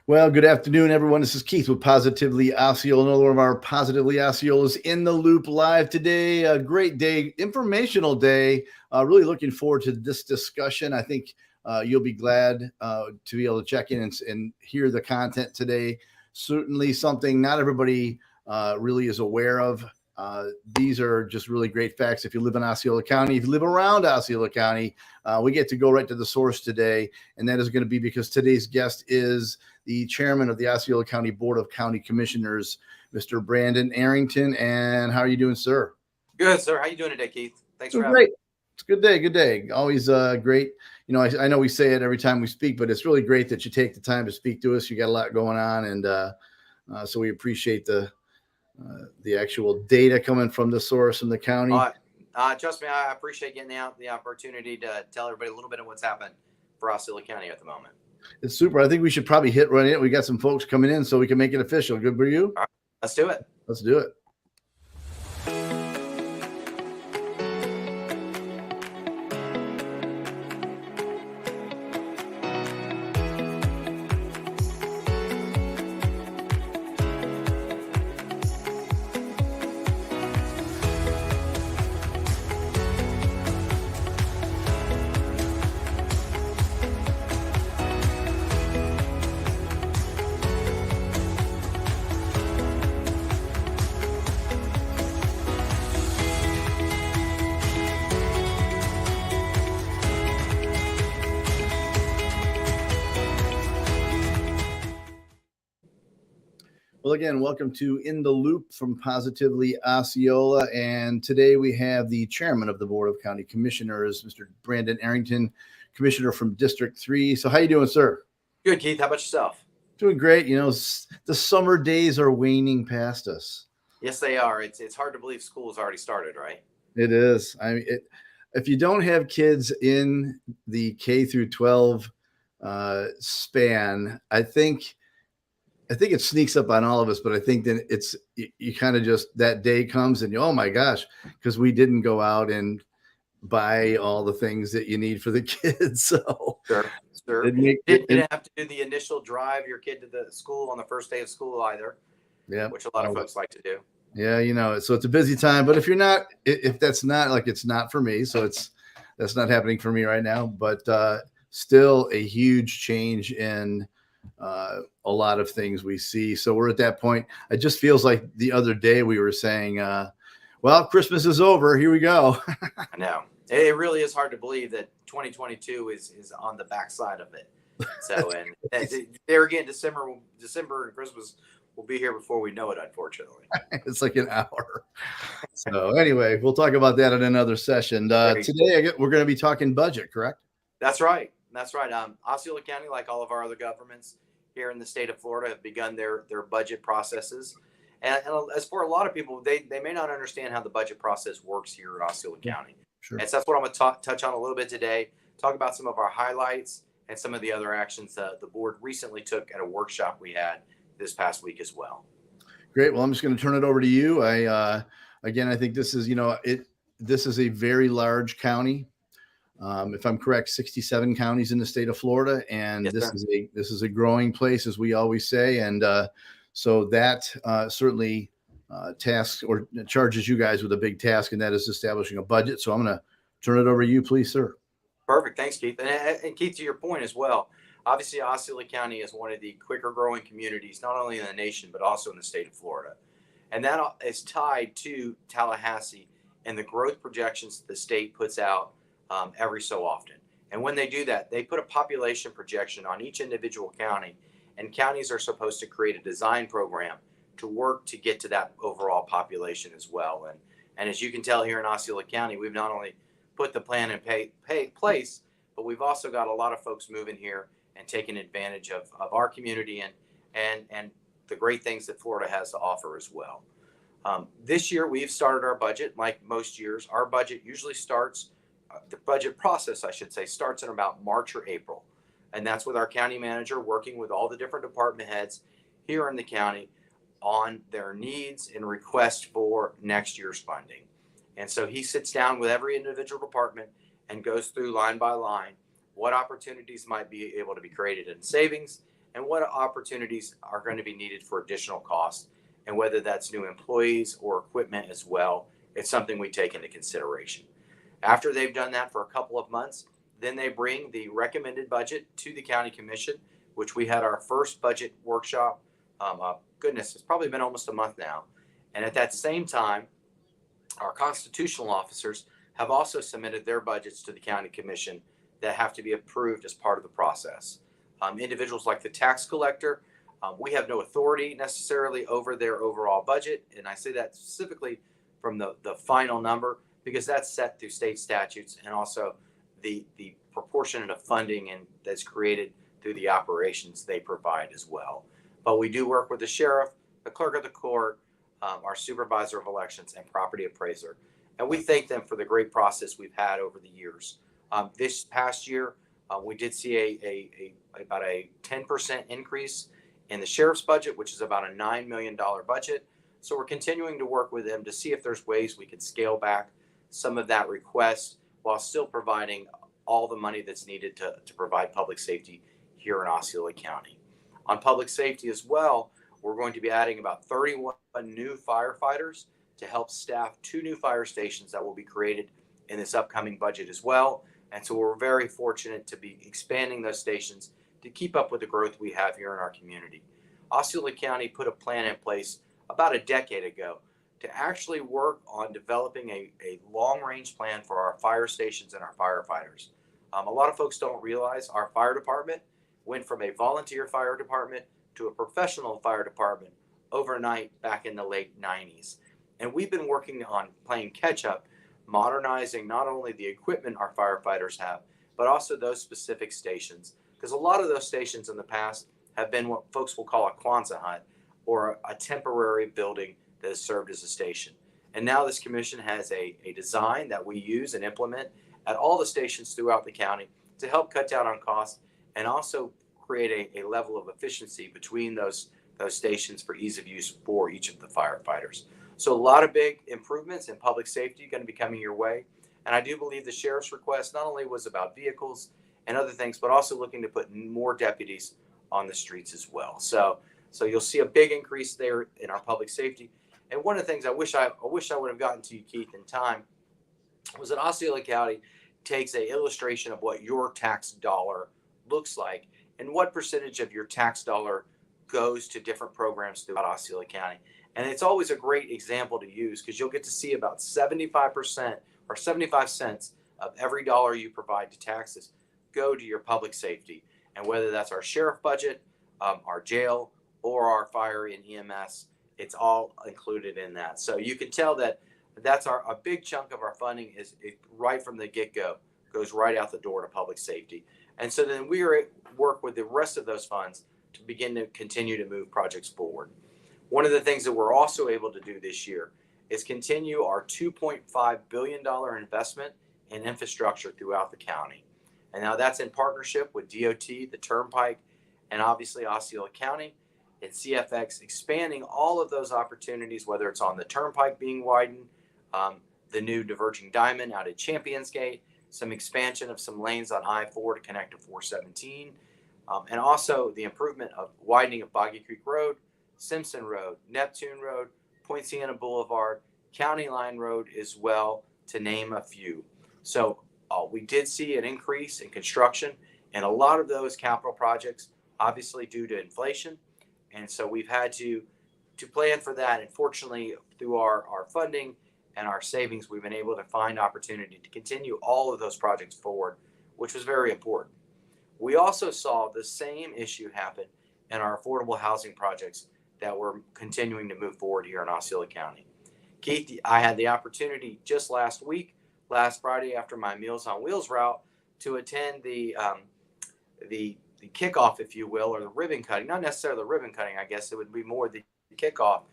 Well, good afternoon, everyone. This is Keith with Positively Osceola. Another one of our Positively Osceolas in the Loop live today. A great day, informational day. Really looking forward to this discussion. I think you'll be glad to be able to check in and hear the content today. Certainly something not everybody really is aware of. These are just really great facts. If you live in Osceola County, if you live around Osceola County, we get to go right to the source today. And that is going to be because today's guest is the chairman of the Osceola County Board of County Commissioners, Mr. Brandon Arrington. And how are you doing, sir? Good, sir. How you doing today, Keith? Thanks for having me. It's a good day. Good day. Always great. You know, I know we say it every time we speak, but it's really great that you take the time to speak to us. You got a lot going on. And so we appreciate the actual data coming from the source in the county. Trust me, I appreciate getting out the opportunity to tell everybody a little bit of what's happened for Osceola County at the moment. It's super. I think we should probably run it. We got some folks coming in so we can make it official. Good for you? All right, let's do it. Let's do it. Well, again, welcome to In the Loop from Positively Osceola. And today we have the chairman of the Board of County Commissioners, Mr. Brandon Arrington, commissioner from District 3. So how you doing, sir? Good, Keith. How about yourself? Doing great. You know, the summer days are waning past us. Yes, they are. It's hard to believe school has already started, right? It is. I mean, if you don't have kids in the K through 12 span, I think it sneaks up on all of us, but I think then you kind of just, that day comes and oh my gosh, because we didn't go out and buy all the things that you need for the kids. So sure. Didn't have to do the initial drive your kid to the school on the first day of school either. Yeah, which a lot of folks like to do. Yeah, you know, so it's a busy time. But if that's not like, it's not for me. So that's not happening for me right now. But still a huge change in a lot of things we see. So we're at that point. It just feels like the other day we were saying, well, Christmas is over. Here we go. I know. It really is hard to believe that 2022 is on the backside of it. So, and there again, December and Christmas will be here before we know it, unfortunately. It's like an hour. So anyway, we'll talk about that in another session. Today, we're going to be talking budget, correct? That's right. Osceola County, like all of our other governments here in the state of Florida, have begun their budget processes. And as for a lot of people, they may not understand how the budget process works here in Osceola County. Sure. And so that's what I'm going to touch on a little bit today, talk about some of our highlights and some of the other actions the board recently took at a workshop we had this past week as well. Great. Well, I'm just going to turn it over to you. I think this is, this is a very large county. If I'm correct, 67 counties in the state of Florida, and yes, this is a growing place, as we always say, and so that certainly tasks or charges you guys with a big task, and that is establishing a budget. So I'm going to turn it over to you, please, sir. Perfect. Thanks, Keith. And Keith, to your point as well, obviously Osceola County is one of the quicker growing communities, not only in the nation, but also in the state of Florida. And that is tied to Tallahassee and the growth projections the state puts out every so often. And when they do that, they put a population projection on each individual county, and counties are supposed to create a design program to work to get to that overall population as well. And as you can tell here in Osceola County, we've not only put the plan in place, but we've also got a lot of folks moving here and taking advantage of our community and the great things that Florida has to offer as well. This year, we've started our budget. Like most years, our budget usually starts, the budget process, I should say, starts in about March or April. And that's with our county manager working with all the different department heads here in the county on their needs and requests for next year's funding. And so he sits down with every individual department and goes through line by line what opportunities might be able to be created in savings and what opportunities are going to be needed for additional costs, and whether that's new employees or equipment as well. It's something we take into consideration. After they've done that for a couple of months, then they bring the recommended budget to the county commission, which we had our first budget workshop. Goodness, it's probably been almost a month now. And at that same time, our constitutional officers have also submitted their budgets to the county commission that have to be approved as part of the process. Individuals like the tax collector, we have no authority necessarily over their overall budget. And I say that specifically from the final number, because that's set through state statutes and also the proportionate of funding and that's created through the operations they provide as well. But we do work with the sheriff, the clerk of the court, our supervisor of elections, and property appraiser. And we thank them for the great process we've had over the years. This past year, we did see about a 10% increase in the sheriff's budget, which is about a $9 million budget. So we're continuing to work with them to see if there's ways we can scale back some of that request while still providing all the money that's needed to provide public safety here in Osceola County. On public safety as well, we're going to be adding about 31 new firefighters to help staff 2 new fire stations that will be created in this upcoming budget as well. And so we're very fortunate to be expanding those stations to keep up with the growth we have here in our community. Osceola County put a plan in place about a decade ago to actually work on developing a long-range plan for our fire stations and our firefighters. A lot of folks don't realize our fire department went from a volunteer fire department to a professional fire department overnight back in the late 90s. And we've been working on playing catch up, modernizing not only the equipment our firefighters have, but also those specific stations. Because a lot of those stations in the past have been what folks will call a Quonset hut, or a temporary building that has served as a station. And now this commission has a design that we use and implement at all the stations throughout the county to help cut down on costs and also create a level of efficiency between those stations for ease of use for each of the firefighters. So a lot of big improvements in public safety going to be coming your way. And I do believe the sheriff's request not only was about vehicles and other things, but also looking to put more deputies on the streets as well. So you'll see a big increase there in our public safety. And one of the things I wish I would have gotten to you, Keith, in time was that Osceola County takes an illustration of what your tax dollar looks like and what percentage of your tax dollar goes to different programs throughout Osceola County. And it's always a great example to use because you'll get to see about 75% or 75 cents of every dollar you provide to taxes go to your public safety. And whether that's our sheriff budget, our jail, or our fire and EMS, it's all included in that. So you can tell that that's a big chunk of our funding is right from the get-go, goes right out the door to public safety. And so then we work with the rest of those funds to begin to continue to move projects forward. One of the things that we're also able to do this year is continue our $2.5 billion investment in infrastructure throughout the county. And now that's in partnership with DOT, the Turnpike, and obviously Osceola County and CFX, expanding all of those opportunities, whether it's on the Turnpike being widened, the new diverging diamond out at Champions Gate, some expansion of some lanes on I-4 to connect to 417, and also the improvement of widening of Boggy Creek Road, Simpson Road, Neptune Road, Point Siena Boulevard, County Line Road as well, to name a few. So we did see an increase in construction and a lot of those capital projects, obviously due to inflation. And so we've had to plan for that. And fortunately, through our funding and our savings, we've been able to find opportunity to continue all of those projects forward, which was very important. We also saw the same issue happen in our affordable housing projects that we're continuing to move forward here in Osceola County. Keith, I had the opportunity just last Friday after my Meals on Wheels route, to attend the kickoff, if you will, or the ribbon cutting. Not necessarily the ribbon cutting, I guess it would be more the kickoff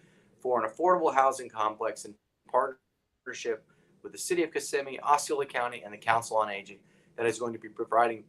for an affordable housing complex in partnership with the City of Kissimmee, Osceola County, and the Council on Aging that is going to be providing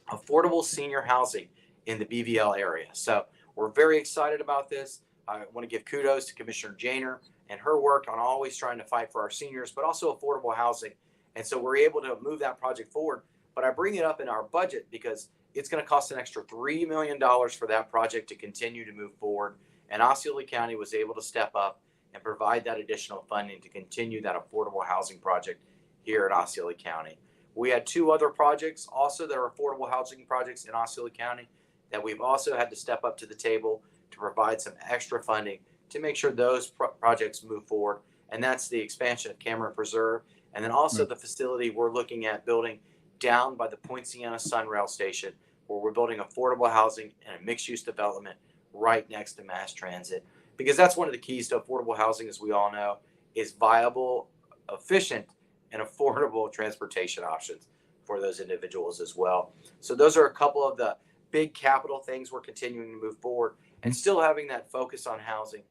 affordable senior housing in the BVL area. So we're very excited about this. I want to give kudos to Commissioner Janer and her work on always trying to fight for our seniors, but also affordable housing. And so we're able to move that project forward. But I bring it up in our budget because It's going to cost an extra $3 million for that project to continue to move forward. And Osceola County was able to step up and provide that additional funding to continue that affordable housing project here in Osceola County. We had 2 other projects also that are affordable housing projects in Osceola County that we've also had to step up to the table to provide some extra funding to make sure those projects move forward. And that's the expansion of Cameron Preserve. And then also the facility we're looking at building down by the Poinciana Sunrail Station, where we're building affordable housing and a mixed-use development right next to mass transit. Because that's one of the keys to affordable housing, as we all know, is viable, efficient, and affordable transportation options for those individuals as well. So those are a couple of the big capital things we're continuing to move forward and still having that focus on housing.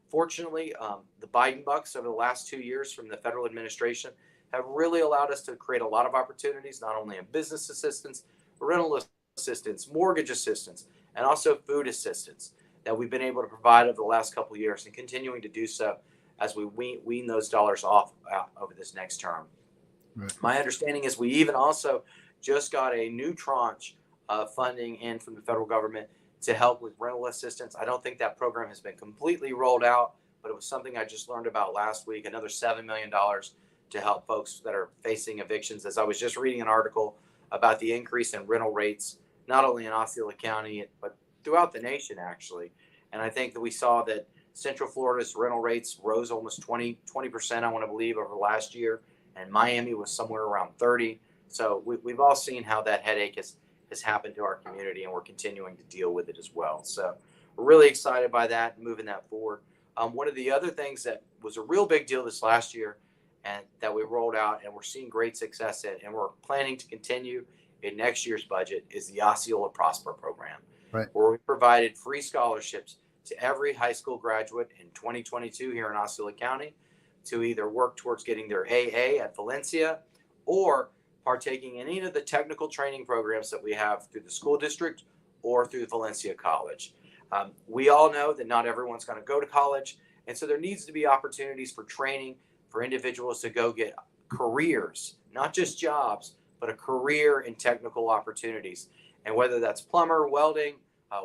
Fortunately, the Biden bucks over the last 2 years from the federal administration have really allowed us to create a lot of opportunities, not only in business assistance, rental assistance, mortgage assistance, and also food assistance that we've been able to provide over the last couple of years and continuing to do so as we wean those dollars off over this next term. Right. My understanding is we even also just got a new tranche of funding in from the federal government to help with rental assistance. I don't think that program has been completely rolled out, but it was something I just learned about last week, another $7 million to help folks that are facing evictions. As I was just reading an article about the increase in rental rates, not only in Osceola County, but throughout the nation, actually. And I think that we saw that Central Florida's rental rates rose almost 20%, I want to believe, over last year. And Miami was somewhere around 30. So we've all seen how that headache has happened to our community, and we're continuing to deal with it as well. So we're really excited by that, moving that forward. One of the other things that was a real big deal this last year and that we rolled out and we're seeing great success in, and we're planning to continue in next year's budget, is the Osceola Prosper program, right, where we provided free scholarships to every high school graduate in 2022 here in Osceola County to either work towards getting their AA at Valencia or partaking in any of the technical training programs that we have through the school district or through Valencia College. We all know that not everyone's going to go to college, and so there needs to be opportunities for training for individuals to go get careers, not just jobs, but a career in technical opportunities. And whether that's plumber, welding,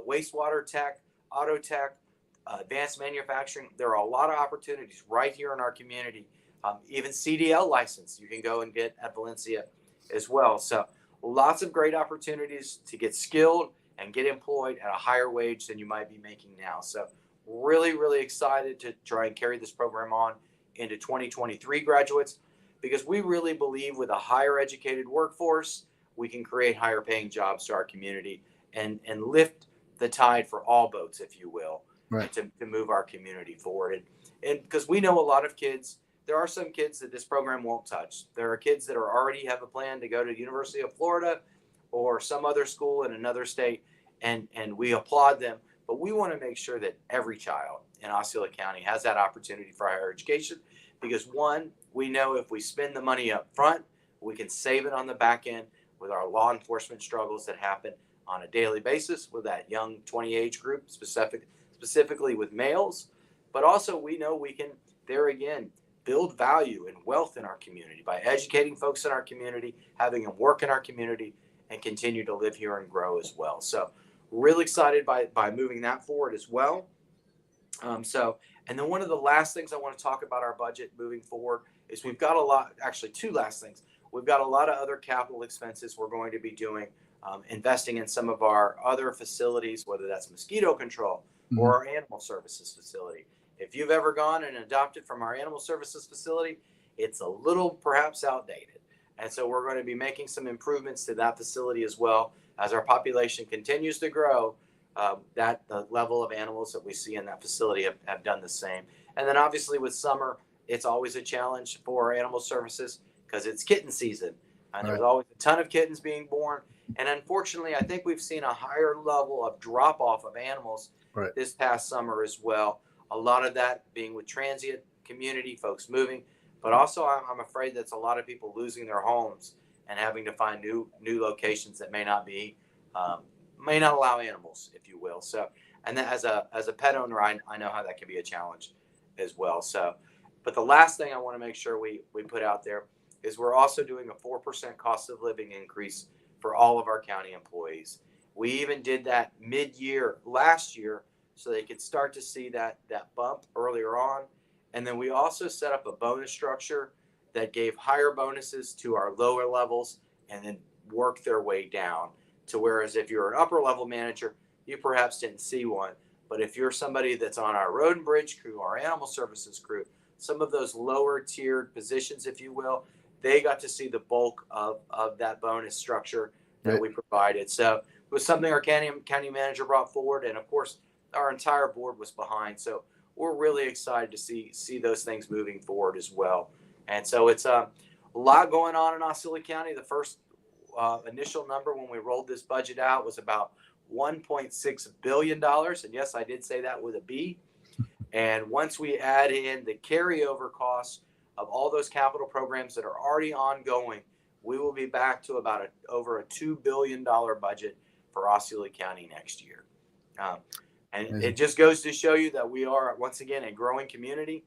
wastewater tech, auto tech, advanced manufacturing, there are a lot of opportunities right here in our community. Even CDL license you can go and get at Valencia as well. So lots of great opportunities to get skilled and get employed at a higher wage than you might be making now. So really, really excited to try and carry this program on into 2023 graduates, because we really believe with a higher educated workforce, we can create higher paying jobs to our community and lift the tide for all boats, if you will, right, to move our community forward. And because we know a lot of kids, there are some kids that this program won't touch. There are kids that are already have a plan to go to the University of Florida or some other school in another state, and we applaud them. But we want to make sure that every child in Osceola County has that opportunity for higher education, because one, we know if we spend the money up front, we can save it on the back end with our law enforcement struggles that happen on a daily basis with that young 20 age group, specifically with males. But also we know we can, there again, build value and wealth in our community by educating folks in our community, having them work in our community, and continue to live here and grow as well. So really excited by moving that forward as well. And then one of the last things I want to talk about our budget moving forward is we've got a lot, actually 2 last things. We've got a lot of other capital expenses we're going to be doing, investing in some of our other facilities, whether that's mosquito control or our animal services facility. If you've ever gone and adopted from our animal services facility, it's a little perhaps outdated. And so we're going to be making some improvements to that facility as well. As our population continues to grow, that the level of animals that we see in that facility have done the same. And then obviously with summer, it's always a challenge for animal services because it's kitten season. And there's always a ton of kittens being born. And unfortunately, I think we've seen a higher level of drop off of animals this past summer as well. A lot of that being with transient community, folks moving, but also I'm afraid that's a lot of people losing their homes and having to find new locations that may not allow animals, if you will. So, and then as a pet owner, I know how that can be a challenge as well. So, but the last thing I want to make sure we put out there is we're also doing a 4% cost of living increase for all of our county employees. We even did that mid-year last year so they could start to see that bump earlier on. And then we also set up a bonus structure that gave higher bonuses to our lower levels and then worked their way down to whereas if you're an upper level manager, you perhaps didn't see one. But if you're somebody that's on our road and bridge crew, our animal services crew, some of those lower tiered positions, if you will, they got to see the bulk of that bonus structure that we provided. So it was something our county manager brought forward. And of course, our entire board was behind. So we're really excited to see those things moving forward as well. And so it's a lot going on in Osceola County. The first initial number when we rolled this budget out was about $1.6 billion. And yes, I did say that with a B. And once we add in the carryover costs of all those capital programs that are already ongoing, we will be back to about over a $2 billion budget for Osceola County next year. And it just goes to show you that we are, once again, a growing community.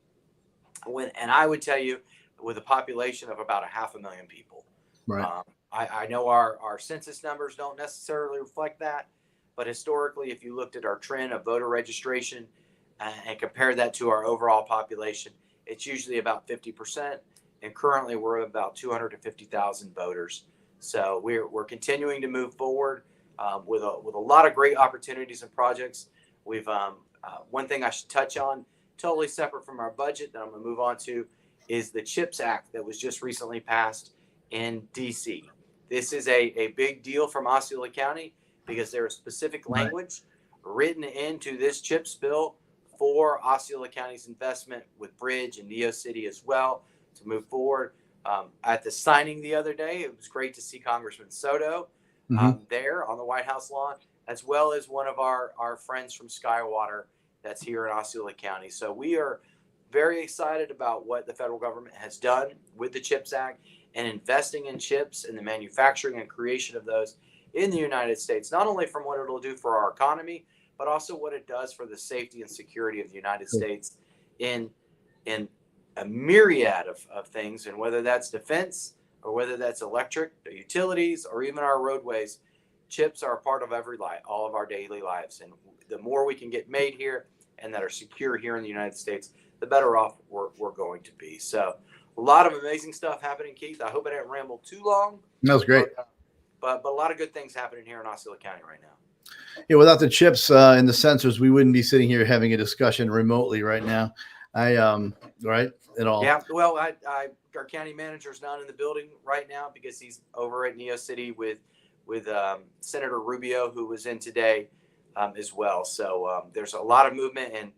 And I would tell you, with a population of about 500,000 people. Right. I know our census numbers don't necessarily reflect that, but historically, if you looked at our trend of voter registration and compare that to our overall population, it's usually about 50%. And currently, we're about 250,000 voters. So we're continuing to move forward with a lot of great opportunities and projects. We've one thing I should touch on, totally separate from our budget that I'm going to move on to, is the CHIPS Act that was just recently passed in D.C. This is a big deal from Osceola County because there is specific language written into this CHIPS bill for Osceola County's investment with Bridge and Neo City as well to move forward. At the signing the other day, it was great to see Congressman Soto there on the White House lawn, as well as one of our friends from Skywater that's here in Osceola County. So we are very excited about what the federal government has done with the CHIPS Act and investing in chips and the manufacturing and creation of those in the United States, not only from what it'll do for our economy, but also what it does for the safety and security of the United States in a myriad of things. And whether that's defense or whether that's electric, the utilities, or even our roadways, chips are a part of all of our daily lives. And the more we can get made here and that are secure here in the United States, the better off we're going to be. So a lot of amazing stuff happening, Keith. I hope I didn't ramble too long. That was great. But a lot of good things happening here in Osceola County right now. Yeah, without the chips and the sensors, we wouldn't be sitting here having a discussion remotely right now. Right at all. Yeah, well, our county manager's not in the building right now because he's over at Neo City with Senator Rubio, who was in today as well. So there's a lot of movement, and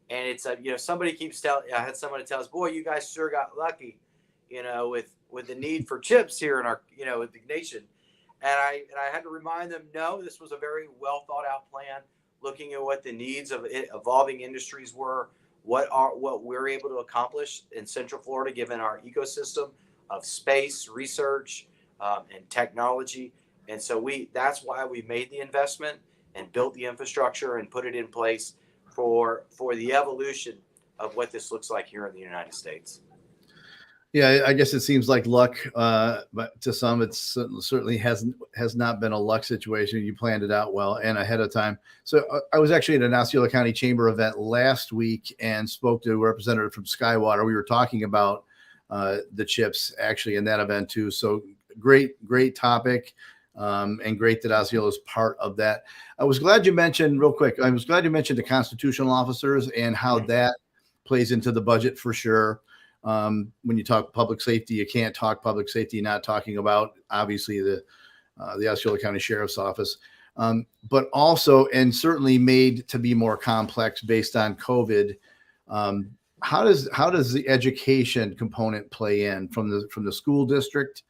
it's somebody keeps telling. I had somebody tell us, "Boy, you guys sure got lucky, with the need for chips here in our with the nation." And I had to remind them, no, this was a very well thought out plan, looking at what the needs of evolving industries were, what we're able to accomplish in Central Florida, given our ecosystem of space, research, and technology. And so that's why we made the investment and built the infrastructure and put it in place for the evolution of what this looks like here in the United States. Yeah, I guess it seems like luck, but to some, it certainly has not been a luck situation. You planned it out well and ahead of time. So I was actually at an Osceola County Chamber event last week and spoke to a representative from Skywater. We were talking about the chips actually in that event too. So great topic, and great that Osceola is part of that. I was glad you mentioned the constitutional officers and how that plays into the budget for sure. When you talk public safety, you can't talk public safety not talking about obviously the Osceola County Sheriff's Office, but also and certainly made to be more complex based on COVID. How does the education component play in from the school district?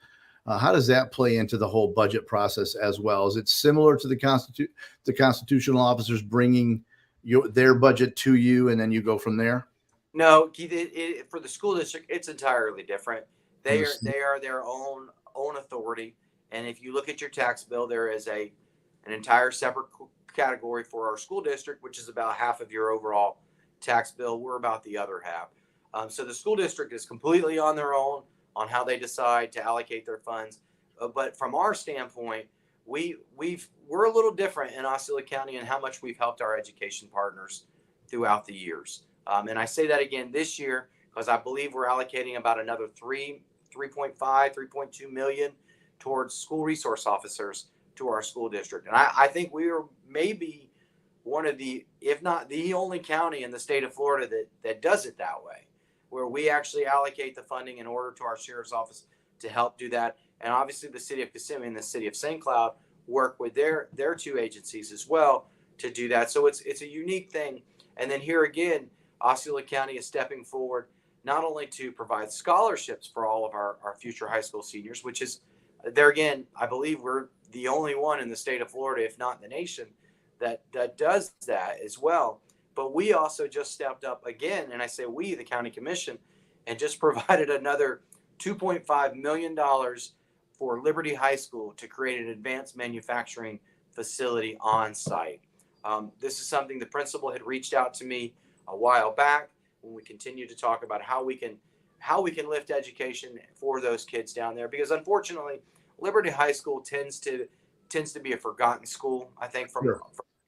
How does that play into the whole budget process as well? Is it similar to the constitutional officers bringing their budget to you and then you go from there? No, Keith, for the school district, it's entirely different. They are their own authority. And if you look at your tax bill, there is an entire separate category for our school district, which is about half of your overall tax bill. We're about the other half. So the school district is completely on their own on how they decide to allocate their funds. But from our standpoint, we're a little different in Osceola County and how much we've helped our education partners throughout the years. And I say that again this year because I believe we're allocating about another 3.2 million towards school resource officers to our school district. And I think we are maybe one of the, if not the only county in the state of Florida that does it that way, where we actually allocate the funding in order to our sheriff's office to help do that. And obviously the city of Kissimmee and the city of St. Cloud work with their two agencies as well to do that. So it's a unique thing. And then here again, Osceola County is stepping forward not only to provide scholarships for all of our future high school seniors, which is there again, I believe we're the only one in the state of Florida, if not the nation, that does that as well. But we also just stepped up again, and I say we, the county commission, and just provided another $2.5 million for Liberty High School to create an advanced manufacturing facility on site. This is something the principal had reached out to me a while back when we continue to talk about how we can lift education for those kids down there, because unfortunately Liberty High School tends to be a forgotten school. I think from a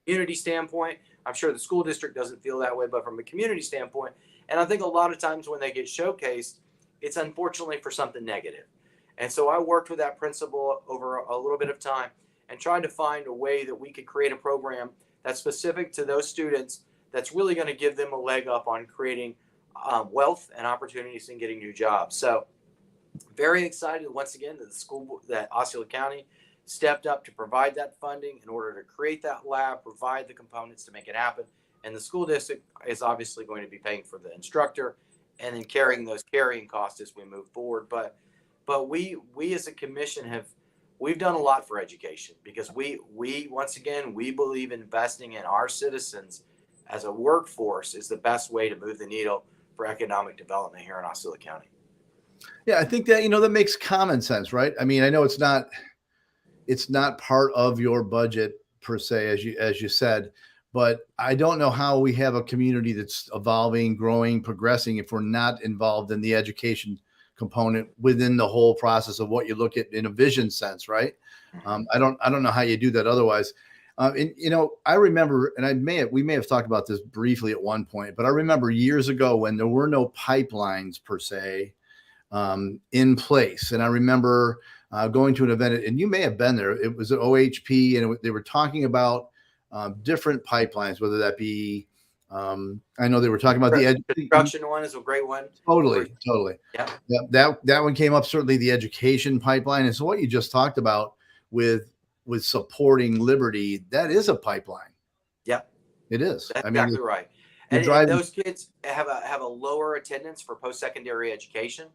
community standpoint, I'm sure the school district doesn't feel that way, but from a community standpoint, and I think a lot of times when they get showcased, it's unfortunately for something negative. And so I worked with that principal over a little bit of time and tried to find a way that we could create a program that's specific to those students that's really going to give them a leg up on creating wealth and opportunities in getting new jobs. So very excited once again that Osceola County stepped up to provide that funding in order to create that lab, provide the components to make it happen. And the school district is obviously going to be paying for the instructor and then carrying those carrying costs as we move forward. But we as a commission we've done a lot for education, because we once again, we believe investing in our citizens as a workforce is the best way to move the needle for economic development here in Osceola County. Yeah, I think that, that makes common sense, right? I mean, I know it's not part of your budget per se, as you said, but I don't know how we have a community that's evolving, growing, progressing if we're not involved in the education component within the whole process of what you look at in a vision sense, right? I don't know how you do that otherwise. And I remember, and we may have talked about this briefly at one point, but I remember years ago when there were no pipelines per se in place, and I remember going to an event, and you may have been there. It was at OHP, and they were talking about different pipelines, whether that be, I know they were talking about the construction one is a great one. Totally. Yeah. That one came up, certainly the education pipeline. And so what you just talked about with supporting Liberty, that is a pipeline. Yeah, it is. That's exactly right. And those kids have a lower attendance for post-secondary education,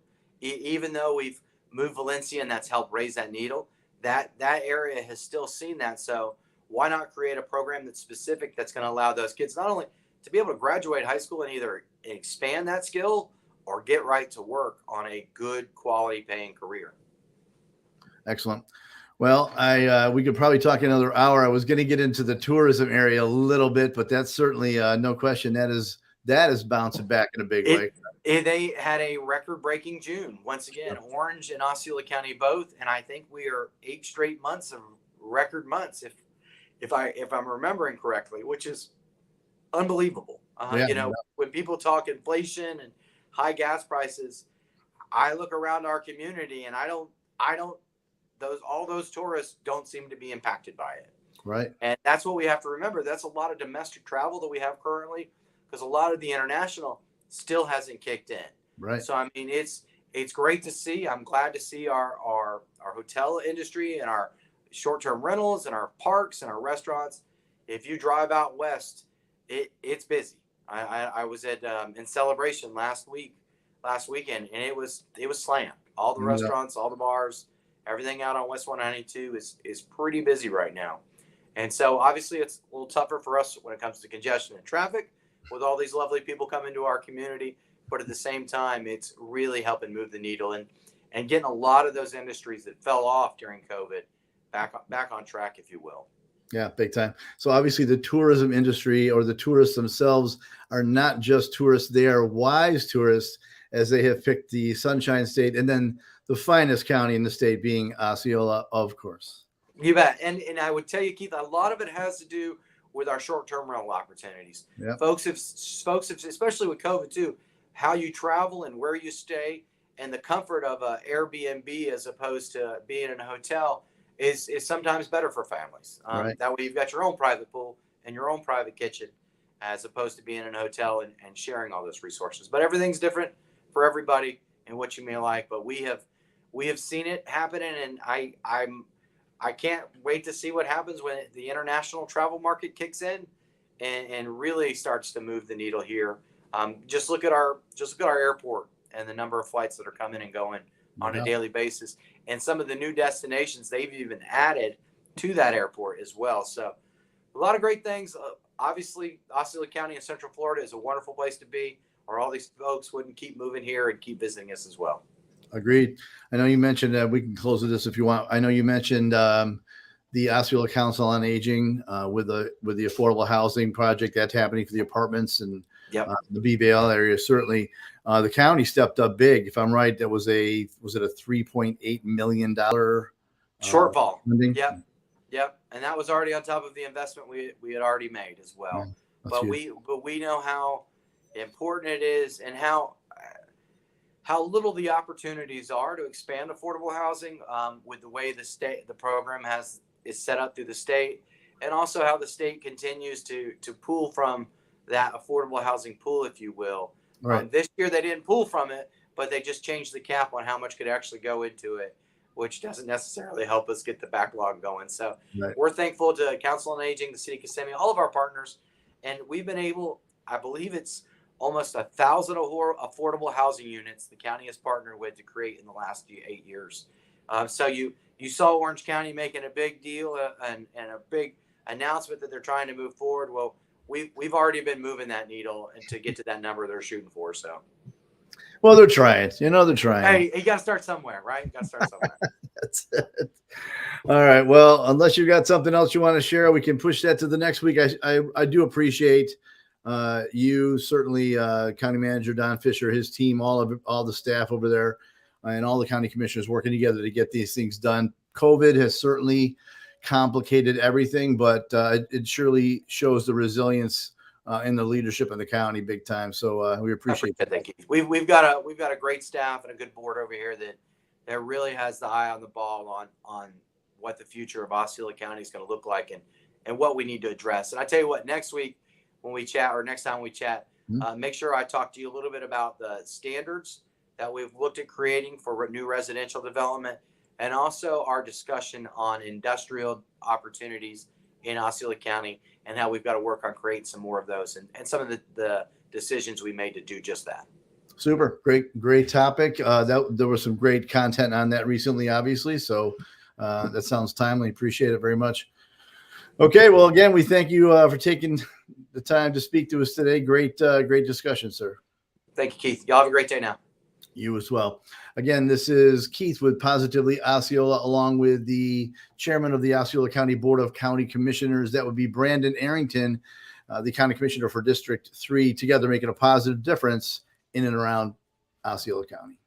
even though we've moved Valencia and that's helped raise that needle. That area has still seen that. So why not create a program that's specific, that's going to allow those kids not only to be able to graduate high school and either expand that skill or get right to work on a good quality paying career. Excellent. Well, we could probably talk another hour. I was going to get into the tourism area a little bit, but that's certainly no question that is bouncing back in a big way. They had a record-breaking June once again. Sure. Orange and Osceola County both, and I think we are 8 straight months of record months, if I'm remembering correctly, which is unbelievable. When people talk inflation and high gas prices, I look around our community and all those tourists don't seem to be impacted by it. Right. And that's what we have to remember. That's a lot of domestic travel that we have currently, because a lot of the international still hasn't kicked in. Right. So, I mean, it's great to see. I'm glad to see our hotel industry and our short-term rentals and our parks and our restaurants. If you drive out west, it's busy. I was at in Celebration last weekend, and it was slammed. All the restaurants, all the bars, everything out on West 192 is pretty busy right now. And so obviously it's a little tougher for us when it comes to congestion and traffic with all these lovely people coming to our community. But at the same time, it's really helping move the needle and getting a lot of those industries that fell off during COVID back on track, if you will. Yeah, big time. So obviously the tourism industry, or the tourists themselves, are not just tourists. They are wise tourists, as they have picked the Sunshine State and then the finest county in the state being Osceola, of course. You bet. And I would tell you, Keith, a lot of it has to do with our short-term rental opportunities. Yep. Folks have, especially with COVID too, how you travel and where you stay and the comfort of a Airbnb as opposed to being in a hotel is sometimes better for families. Right. That way you've got your own private pool and your own private kitchen as opposed to being in a hotel and sharing all those resources. But everything's different for everybody and what you may like. But we have seen it happening, and I can't wait to see what happens when the international travel market kicks in and really starts to move the needle here. Just look at our airport and the number of flights that are coming and going on a daily basis, and some of the new destinations they've even added to that airport as well. So a lot of great things. Obviously, Osceola County in Central Florida is a wonderful place to be, or all these folks wouldn't keep moving here and keep visiting us as well. Agreed. I know you mentioned we can close with this if you want. I know you mentioned the Osceola Council on Aging with the affordable housing project that's happening for the apartments and the BVL area. Certainly, the county stepped up big. If I'm right, was it a $3.8 million shortfall? Funding? Yep. And that was already on top of the investment we had already made as well. But we know how important it is and how little the opportunities are to expand affordable housing with the way the program is set up through the state, and also how the state continues to pull from that affordable housing pool, if you will. Right. This year they didn't pull from it, but they just changed the cap on how much could actually go into it, which doesn't necessarily help us get the backlog going. So we're thankful to Council on Aging, the City of Kissimmee, all of our partners, and we've been able, I believe it's almost 1,000 affordable housing units the county has partnered with to create in the last 8 years. So you saw Orange County making a big deal and a big announcement that they're trying to move forward. Well, we've already been moving that needle and to get to that number they're shooting for. So, well, they're trying. They're trying. Hey, you got to start somewhere, right? You got to start somewhere. That's it. All right. Well, unless you got something else you want to share, we can push that to the next week. I do appreciate you, certainly County Manager Don Fisher, his team, all the staff over there, and all the county commissioners working together to get these things done. COVID has certainly complicated everything, but it surely shows the resilience in the leadership in the county big time. So we appreciate that. Thank you. We've got a great staff and a good board over here that really has the eye on the ball on what the future of Osceola County is going to look like and what we need to address. And I tell you what, next week when we chat, or next time we chat, make sure I talk to you a little bit about the standards that we've looked at creating for new residential development, and also our discussion on industrial opportunities in Osceola County and how we've got to work on creating some more of those and some of the decisions we made to do just that. Super. Great topic. There was some great content on that recently, obviously. So that sounds timely. Appreciate it very much. Okay. Well, again, we thank you for taking the time to speak to us today. Great discussion, sir. Thank you, Keith. Y'all have a great day now. You as well. Again, this is Keith with Positively Osceola, along with the chairman of the Osceola County Board of County Commissioners. That would be Brandon Arrington, the county commissioner for District 3, together making a positive difference in and around Osceola County.